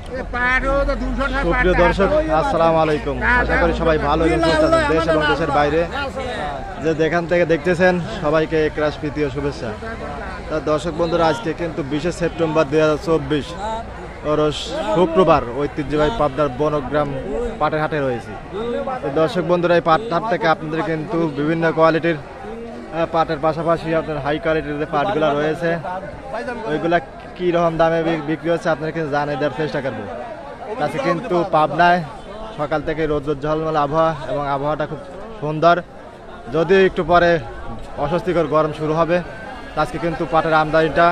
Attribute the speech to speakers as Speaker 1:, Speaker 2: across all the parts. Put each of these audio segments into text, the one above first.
Speaker 1: সুপ্রিয় দর্শক, আসসালামু আলাইকুম। আশা করি সবাই ভালো এবং সুস্থ আছেন। দেশ এবং দেশের বাইরে যে যেখান থেকে দেখতেছেন সবাইকে একরাশ প্রীতি ও শুভেচ্ছা। তা দর্শক বন্ধুরা, আজকে কিন্তু 20 সেপ্টেম্বর 2024 শুক্রবার ঐতিহ্যবাহী পাবনার বনগ্রাম পাটের হাটে রয়েছে। দর্শক বন্ধুরা, এই পাট হাট থেকে আপনাদের কিন্তু বিভিন্ন কোয়ালিটির পাটের পাশাপাশি আপনার হাই কোয়ালিটির যে পাটগুলো রয়েছে ওইগুলা কী রকম দামে বিক্রি হচ্ছে আপনারা কিন্তু জানিয়ে দেওয়ার চেষ্টা করবো। তাতে কিন্তু পাবনায় সকাল থেকে রোদ ঝলমল আবহাওয়া এবং আবহাওয়াটা খুব সুন্দর, যদিও একটু পরে অস্বস্তিকর গরম শুরু হবে। আজকে কিন্তু পাটের আমদানিটা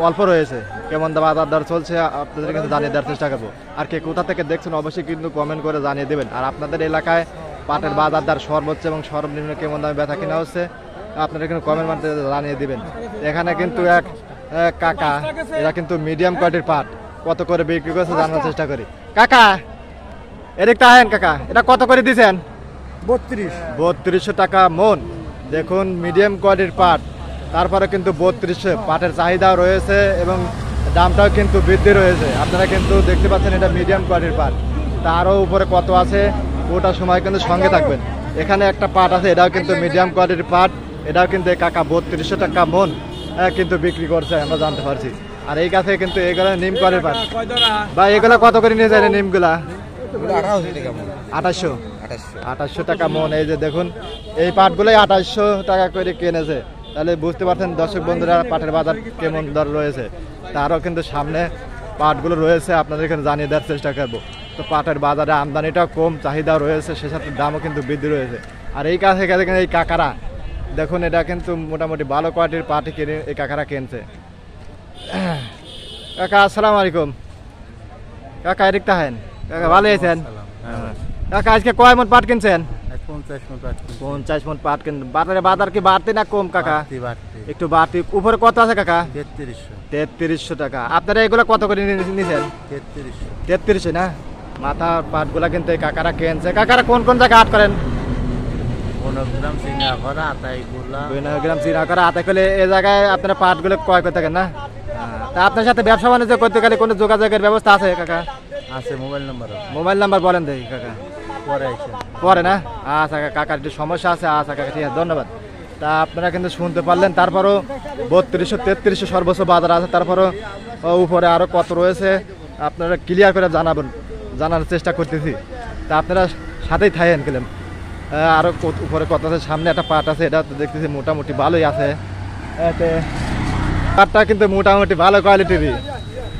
Speaker 1: অল্প রয়েছে। কেমন বাজার দর চলছে আপনাদের কিন্তু জানিয়ে দেওয়ার চেষ্টা করবো। আর কে কোথা থেকে দেখছেন অবশ্যই কিন্তু কমেন্ট করে জানিয়ে দেবেন। আর আপনাদের এলাকায় পাটের বাজার দর সর্বোচ্চ এবং সর্বনিম্ন কেমন দামে বেচা কিনা হচ্ছে আপনারা কিন্তু কমেন্ট মাধ্যমে জানিয়ে দেবেন। এখানে কিন্তু এক কাকা, এরা কিন্তু মিডিয়াম কোয়ালিটির পাট কত করে বিক্রি করছে জানার চেষ্টা করি। কাকা এদিকটা আহেন। কাকা, এটা কত করে দিচ্ছেন? 3200 টাকা মন। দেখুন মিডিয়াম কোয়ালিটির পাট, তারপরে কিন্তু 3200 পাটের চাহিদাও রয়েছে এবং দামটাও কিন্তু বৃদ্ধি রয়েছে। আপনারা কিন্তু দেখতে পাচ্ছেন এটা মিডিয়াম কোয়ালিটির পাট। তারও উপরে কত আছে ওটা সময় কিন্তু সঙ্গে থাকবেন। এখানে একটা পাট আছে, এটাও কিন্তু মিডিয়াম কোয়ালিটির পাট, এটাও কিন্তু কাকা 3200 টাকা মন কিন্তু বিক্রি করছে আমরা জানতে পারছি। আর এই কাছে কিন্তু এগুলো নিম কোয়ালিটির পাট। বা এগুলো কত করে নিয়ে যায় নিমগুলা? 2800 টাকা মন। এই যে দেখুন এই পাটগুলোই 2800 টাকা করে কিনেছে। তাহলে বুঝতে পারছেন দর্শক বন্ধুরা পাটের বাজার কেমন দর রয়েছে। তারও কিন্তু সামনে পাটগুলো রয়েছে, আপনাদের এখানে জানিয়ে দেওয়ার চেষ্টা করবো। তো পাটের বাজারে আমদানিটাও কম, চাহিদাও রয়েছে, সে সাথে দামও কিন্তু বৃদ্ধি রয়েছে। আর এই কাছে এই কাকারা দেখুন, এটা কিন্তু মোটামুটি ভালো কোয়ালিটির পাটই কিনে এই কাকারা কিনছে। কাকা আসসালামু আলাইকুম। কাকা এদিক তাহেন। কাকা ভালো আছেন? কাকা আজকে কয় মন পাট কিনছেন? 50 মন পাট কিনছেন। বাজার কি বাড়তি না কম কাকা? একটু বাড়তি। উপরে কত আছে কাকা? 3300 টাকা। আপনারা এগুলো কত করে নিয়েছেন? 3300 না? মাথা পাটগুলা কিন্তু এই কাকারা কিনছে। কাকারা কোন কোন জায়গায় হাট করেন? বনগ্রাম চিনাকড়া আতাইকলে এই জায়গায় আপনারা পাটগুলো ক্রয় করতে থাকেন না? তা আপনার সাথে ব্যবসা বাণিজ্য করতে গেলে কোনো যোগাযোগের ব্যবস্থা আছে কাকা? আছে, মোবাইল নাম্বার বলেন দেখি কাকা। পরে না? আচ্ছা কাকার একটু সমস্যা আছে। আচ্ছা কাকা ঠিক আছে, ধন্যবাদ। তা আপনারা কিন্তু শুনতে পারলেন। তারপরও 3200-3300 সর্বোচ্চ বাজার আছে। তারপরও উপরে আরও কত রয়েছে আপনারা ক্লিয়ার করে জানার চেষ্টা করতেছি। তা আপনারা সাথেই থাকেন গেলেন। আরও উপরে কত আছে, সামনে একটা পাট আছে, এটা তো দেখতেছি মোটামুটি ভালোই আছে। পাটটা কিন্তু মোটামুটি ভালো কোয়ালিটিরই,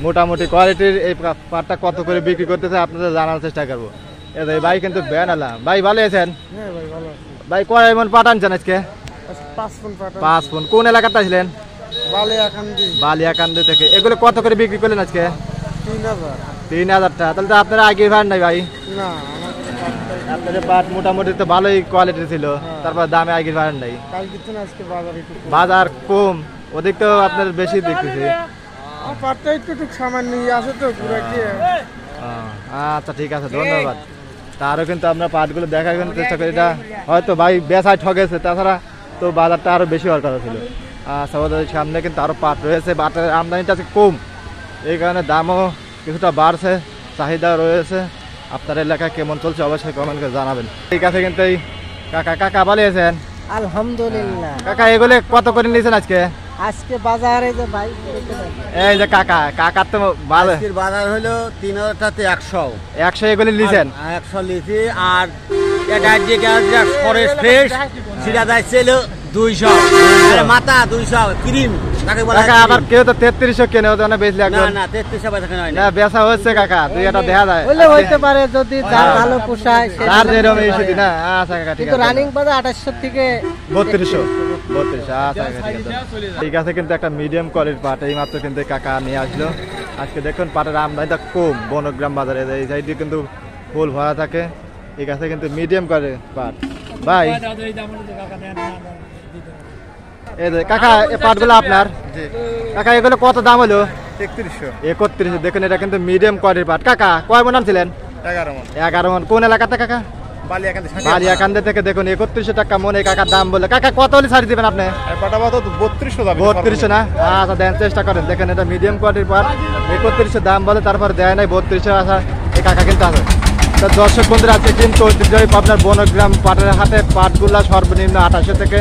Speaker 1: মোটামুটি কোয়ালিটির এই পাটটা কত করে বিক্রি করতেছে আপনাদের জানার চেষ্টা করবো। এই ভাই কিন্তু বেনালা। ভাই ভালো আছেন? ভাই কয় মন পাট আনছেন আজকে? 5 মন। কোন এলাকাতে ছিলেন? বালিয়াকান্দি থেকে। এগুলো কত করে বিক্রি করলেন আজকে? 3000 টাকা। তাহলে তো আপনারা আগে ভাড় নাই ভাই? না, আপনাদের পাট মোটামুটি তো ভালোই কোয়ালিটি ছিল, তারপর দামে আগে ভাড় নাই। বাজার কম, ওদিক তো আপনার বেশি দেখতেছি। আচ্ছা ঠিক আছে, ধন্যবাদ। তারও কিন্তু আমরা পাটগুলো দেখার চেষ্টা করি। এটা হয়তো ভাই বেচায় ঠকেছে, তাছাড়া তো বাজারটা আরো বেশি হওয়ার কথা ছিল। আচ্ছা ওদের সামনে কিন্তু আরো পাট রয়েছে। পাটের আমদানিটা কম, এই কারণে দামও কিছুটা বাড়ছে, চাহিদা রয়েছে। আপনার এলাকায় কেমন চলছে অবশ্যই কমেন্ট করে জানাবেন। ঠিক আছে কিন্তু এই কাকা ভালো আছেন?
Speaker 2: আলহামদুলিল্লাহ।
Speaker 1: কাকা এগুলো কত করে নিয়েছেন আজকে?
Speaker 2: আজকে বাজারে যে ভাই
Speaker 1: এই যে কাকার তো ভালো
Speaker 2: বাজার হলো 3000টাতে 100
Speaker 1: এগুলি নিয়েছেন?
Speaker 2: 100 লিছি। আর এটা যে ফরেস্ট ফ্রেশ সেটা যাইছিল 200, আর মাথা 200 ক্রিম তাকে বলা।
Speaker 1: কাকা আবার কেউ তো 3300 কেনে, ওটা না বেচলে একদম।
Speaker 2: না 3300 বেচা কেন হয়
Speaker 1: না, বেচা হচ্ছে কাকা, তুই এটা দেখা যায়
Speaker 2: বলে হইতে পারে যদি যার ভালো পোষায়
Speaker 1: তার যেরকম এই সেটি না। আচ্ছা কাকা ঠিক আছে।
Speaker 2: রানিং বাজার 2800 থেকে
Speaker 1: 3200। আচ্ছা কাকা ঠিক আছে। ঠিক আছে কিন্তু একটা মিডিয়াম কোয়ালিটির পাট এই মাত্র কিন্তু কাকা নিয়ে আসলো। আজকে দেখুন পাটের আমদানিটা কম বনগ্রাম বাজারে, এই সাইডে কিন্তু ফুল ভরা থাকে। ঠিক আছে কিন্তু মিডিয়াম কোয়ালিটির পাট। ভাই এই যে কাকা এই পাটগুলো আপনার? কাকা এগুলো কত দাম হলো? 3100। দেখুন এটা কিন্তু মিডিয়াম কোয়ালিটির পাট। কাকা কয় মন আনছিলেন?
Speaker 3: 11 মন।
Speaker 1: 11 মন। কোন এলাকাতে কাকা? বালিয়াকান্দি থেকে দেখুন 3100 টাকা মন এই কাকার দাম বলে। কাকা কত হলে ছাড়ি দিবেন আপনি? 3200 না? আচ্ছা দেন, চেষ্টা করেন। দেখেন এটা মিডিয়াম কোয়ালিটির পাট, 3100 দাম বলে, তারপর দেয় নাই 3200। আসা এই কাকা কিন্তু আছে। তো দর্শক বন্ধুরা আছে কিন্তু ঐতিহ্যবাহী পাবনার বনগ্রাম পাটের হাটে পাটগুলা সর্বনিম্ন 2800 থেকে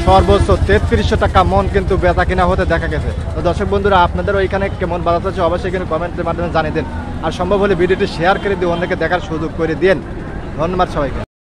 Speaker 1: সর্বোচ্চ 3300 টাকা মন কিন্তু বেচা কিনা হতে দেখা গেছে। তো দর্শক বন্ধুরা আপনাদের ওইখানে কেমন বাজার চলছে অবশ্যই কিন্তু কমেন্টের মাধ্যমে জানিয়ে দিন, আর সম্ভব হলে ভিডিওটি শেয়ার করে দিয়ে অন্যকে দেখার সুযোগ করে দিন। ধন্যবাদ সবাইকে।